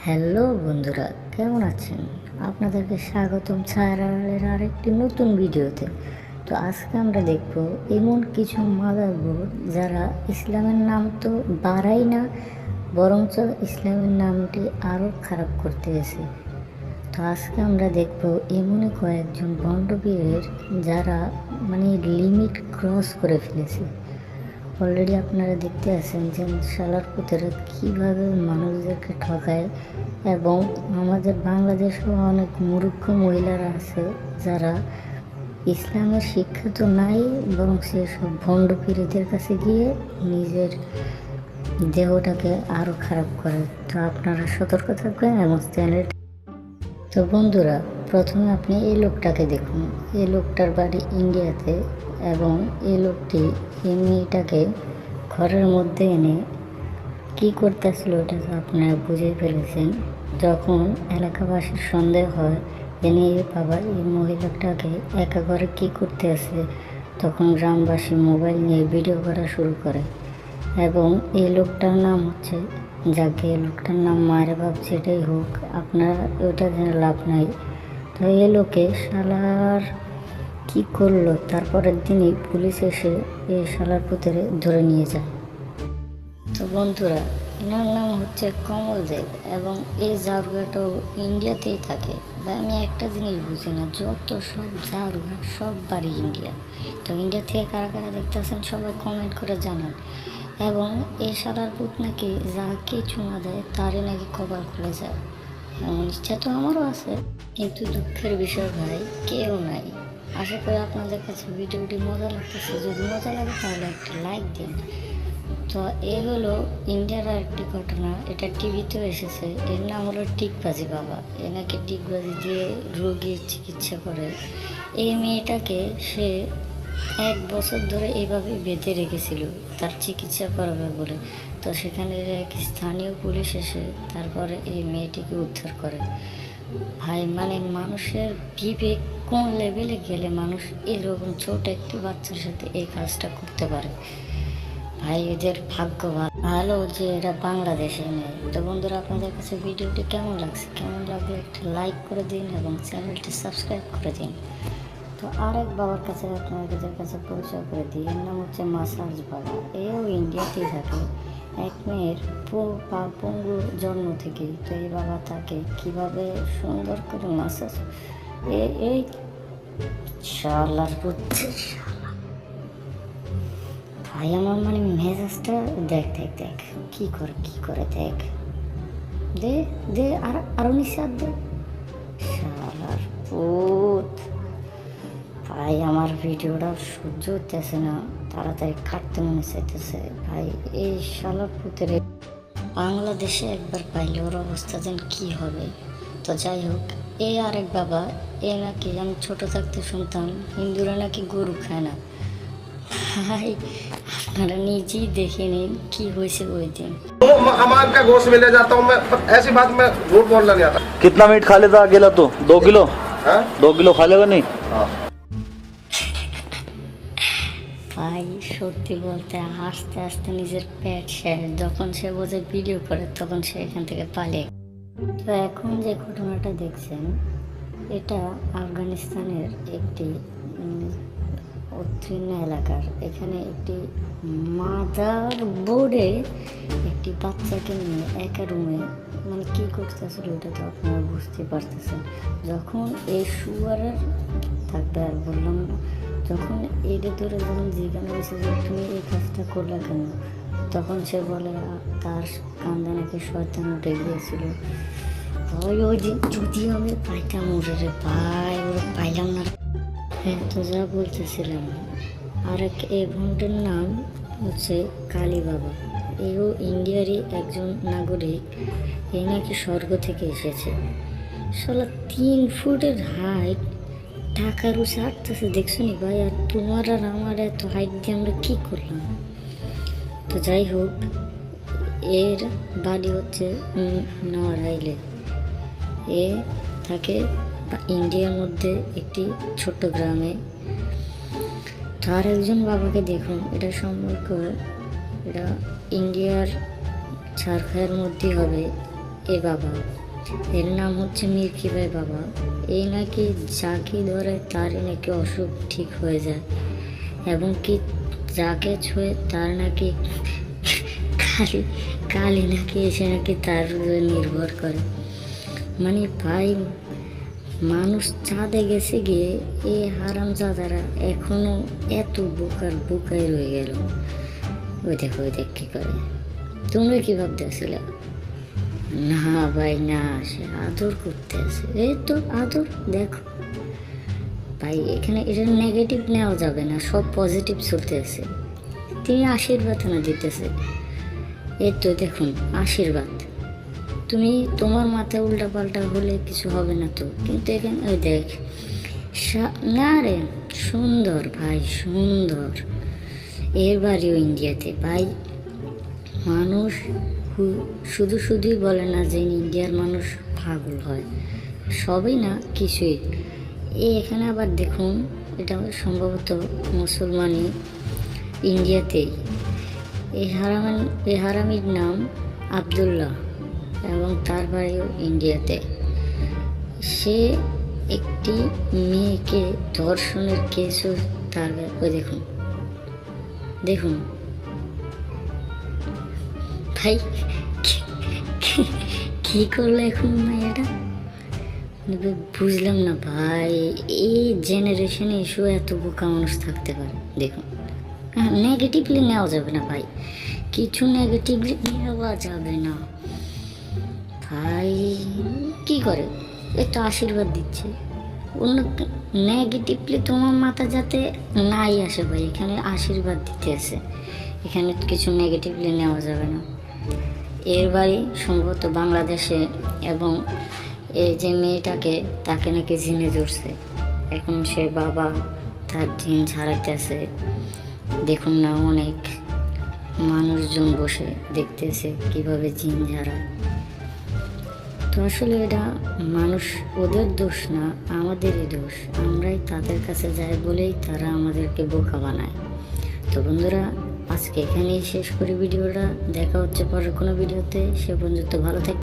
Hello বন্ধুরা, কেমন আছেন? আপনাদেরকে স্বাগতম ছায়ার আরেকটি নতুন ভিডিওতে। তো আজকে আমরা দেখব এমন কিছু মাদারবোর্ড যারা ইসলামের নাম তো বাড়াই না, বরঞ্চ ইসলামের নামটি আরও খারাপ করতে গেছে। তো আজকে আমরা দেখব এমনই কয়েকজন ভণ্ডপীরের যারা লিমিট ক্রস করে ফেলেছে। অলরেডি আপনারা দেখতে আছেন যে শালার পুতেরা কীভাবে মানুষদেরকে ঠকায়, এবং আমাদের বাংলাদেশেও অনেক মূর্খ মহিলারা আছে যারা ইসলামের শিক্ষা তো নাই, বরং সেসব ভণ্ড পীরেদের কাছে গিয়ে নিজের দেহটাকে আরও খারাপ করে। তো আপনারা সতর্ক থাকবেন এবং চ্যানেল। তো বন্ধুরা, প্রথমে আপনি এই লোকটাকে দেখুন। এই লোকটার বাড়ি ইন্ডিয়াতে, এবং এই লোকটি এই মেয়েটাকে ঘরের মধ্যে এনে কী করতেছিল এটা তো আপনারা বুঝে ফেলেছেন। যখন এলাকাবাসীর সন্দেহ হয় যে এই বাবা এই মহিলাটাকে একা ঘরে কী করতে আসে, তখন গ্রামবাসী মোবাইল নিয়ে ভিডিও করা শুরু করে। এবং এই লোকটার নাম হচ্ছে, যাকে এই লোকটার নাম মায়ের বাপ যেটাই হোক, আপনারা ওইটা জেনে লাভ নাই। তো এই লোকে শালার কী করলো, তারপরের দিনই পুলিশ এসে এই শালার পুতেরে ধরে নিয়ে যায়। তো বন্ধুরা, এনার নাম হচ্ছে কমল দেব, এবং এই জারুগাটাও ইন্ডিয়াতেই থাকে। বা আমি একটা জিনিস বুঝি না, যত সব জারুগা সব বাড়ি ইন্ডিয়া। তো ইন্ডিয়া থেকে কারা কারা দেখতেছেন সবাই কমেন্ট করে জানান। এবং এই শালার পুত নাকি যাকে চুমা দেয় তারে নাকি কপাল খুলে যায়, এমন ইচ্ছা তো আমারও আছে, কিন্তু দুঃখের বিষয় ভাই কেউ নাই। আশা করি আপনাদের কাছে ভিডিওটি মজা লাগতেছে। যদি মজা লাগে তাহলে একটা লাইক দিন। তো এই হলো ইন্ডিয়ার একটি ঘটনা, এটা টিভিতেও এসেছে। এর নাম হলো টিকবাজি বাবা। এ নাকি টিকবাজি দিয়ে রোগীর চিকিৎসা করে। এই মেয়েটাকে সে 1 বছর ধরে এইভাবে বেঁধে রেখেছিল তার চিকিৎসা করাবে বলে। তো সেখানে এক স্থানীয় পুলিশ এসে তারপরে এই মেয়েটিকে উদ্ধার করে। ভাই মানুষের বিবেক কোন লেভেলে গেলে মানুষ এরকম ছোট একটি বাচ্চার সাথে এই কাজটা করতে পারে? ভাই এদের ভাগ্য ভালো যে এরা বাংলাদেশে নেই। তো বন্ধুরা, আপনাদের কাছে ভিডিওটি কেমন লাগলে একটা লাইক করে দিন এবং চ্যানেলটি সাবস্ক্রাইব করে দিন। তো আরেক বাবার কাছে আপনাদের কাছে পরিচয় করে দিই। এর নাম হচ্ছে মাসাজ বাবা। এও ইন্ডিয়াতেই থাকে। এক মেয়ের পঙ্গু জন্ম থেকেই। তো এই বাবা তাকে কিভাবে সুন্দর করে মাসাজ, এই শালার বুঝছে ভাই আমার মেজাজটা দেখ দেখ দেখ কি করে দেখ, দে দে আরো নিঃশ্বাস দে শালার পুত। ভাই আমার ভিডিওটা সহ্য হতেছে না, তাড়াতাড়ি কাটতে মনে চাইতেছে। ভাই এই শালার পুতের বাংলাদেশে একবার পাইলে ওর অবস্থা যেন কি হবে। তো যাই হোক, এই আরেক বাবা, এ নাকি আমি ছোট থাকতে শুনতাম হিন্দুরা নাকি গরু খায় না। ভাই আপনারা নিজেই দেখে নিন কি হয়েছে ওই দিন। हमाम का गोश्त में ले जाता हूँ मैं, ऐसी बात मैं झूठ बोलना नहीं आता। कितना मीट खा लेता अकेला तो? 2 किलो? हाँ? 2 किलो खा लेगा नहीं? ভাই সত্যি বলতে আস্তে আস্তে নিজের পেট শেষ। যখন সে বোঝে ভিডিও করে তখন সে এখান থেকে পালিয়ে। তো এখন যে ঘটনাটা দেখছেন, এটা আফগানিস্তানের একটি উত্তীর্ণ এলাকার। এখানে একটি মাদার বোর্ডে একটি বাচ্চাকে নিয়ে একা রুমে কী করতেছিল ওটা তো আপনারা বুঝতে পারতেছেন। যখন এই শুয়ারের থাকবে আর বললাম না, যখন এটা ধরে যখন জিজ্ঞাসা হয়েছে যে তুমি এই কাজটা করলে কেন, তখন সে বলে তার কান্দা নাকি শয়তান উঠে গিয়েছিল। ওই যে যদি আমি পাইতাম ওরে রে ভাই, ওরা পাইলাম না। হ্যাঁ, তো যা বলতেছিলাম, আরেক এই ভণ্ডের নাম হচ্ছে কালী বাবা। এও ইন্ডিয়ারই একজন নাগরিক। এই নাকি স্বর্গ থেকে এসেছে। শালা 3 ফুটের হাইট, টাকার উঠে আটতেছে দেখছো নি ভাই। আর তোমার আর আমার এত হাইট দিয়ে আমরা কী করলাম? তো যাই হোক, এর বাড়ি হচ্ছে নড়াইলে। এ থাকে ইন্ডিয়ার মধ্যে একটি ছোট্ট গ্রামে। তার একজন বাবাকে দেখুন, এটা সম্পর্ক, এটা ইন্ডিয়ার ঝাড়খণ্ডের মধ্যেই হবে। এ বাবা, এর নাম হচ্ছে মির্কি ভাই বাবা। এই নাকি যাকে ধরে তারই নাকি অসুখ ঠিক হয়ে যায়, এবং কি যাকে ছুঁয়ে তার নাকি কালি কালি নাকি এসে নাকি তার উপরে নির্ভর করে। মানে ভাই, মানুষ চাঁদে গেছে গিয়ে এই হারামজাদারা এখনো এত বোকায় রয়ে গেল। ওই দেখ কি করে। তোমরা কি ভাবতেছিলে? না ভাই না, সে আদর করতে আছে। এই তো আদর, দেখো ভাই, এখানে এটা নেগেটিভ নেওয়া যাবে না, সব পজিটিভ চলতে আছে। তিনি আশীর্বাদ না দিতেছে। এই তো দেখুন আশীর্বাদ। তুমি তোমার মাথায় উল্টা পাল্টা হলে কিছু হবে না তো, কিন্তু এখানে ওই দেখ না রে, সুন্দর ভাই সুন্দর। এর বাড়িও ইন্ডিয়াতে ভাই। মানুষ শুধুই বলে না যে ইন্ডিয়ার মানুষ পাগল হয়, সবই না কিছুই। এখানে আবার দেখুন, এটা সম্ভবত মুসলমানই ইন্ডিয়াতেই। এই হারামির নাম আব্দুল্লাহ এবং তার বাড়িও ইন্ডিয়াতে। সে একটি মেয়েকে ধর্ষণের কেসও তার, ওই দেখুন ভাই কি করলো এখন মেয়েটা, বুঝলাম না ভাই। এই জেনারেশনে এসেও এত বোকা মানুষ থাকতে পারে। দেখুন, নেগেটিভলি নেওয়া যাবে না ভাই, কিছু নেগেটিভলি নেওয়া যাবে না ভাই। কি করে, একটু আশীর্বাদ দিচ্ছে। অন্য নেগেটিভলি তোমার মাথা যাতে নাই আসে ভাই, এখানে আশীর্বাদ দিতে আছে, এখানে কিছু নেগেটিভলি নেওয়া যাবে না। এর বাড়ি সম্ভবত বাংলাদেশে, এবং এই যে মেয়েটাকে তাকে নাকি জিনে ধরছে। এখন সে বাবা তার জিন ছাড়াইতেছে। দেখুন না, অনেক মানুষজন বসে দেখতেছে কিভাবে জিন ঝাড়ায়। তো আসলে এটা মানুষ, ওদের দোষ না, আমাদেরই দোষ। আমরাই তাদের কাছে যাই বলেই তারা আমাদেরকে বোকা বানায়। তো বন্ধুরা, আজকে এখানেই শেষ করি ভিডিওটা। দেখা হচ্ছে পরের কোনো ভিডিওতে। সে পর্যন্ত ভালো থাকবে।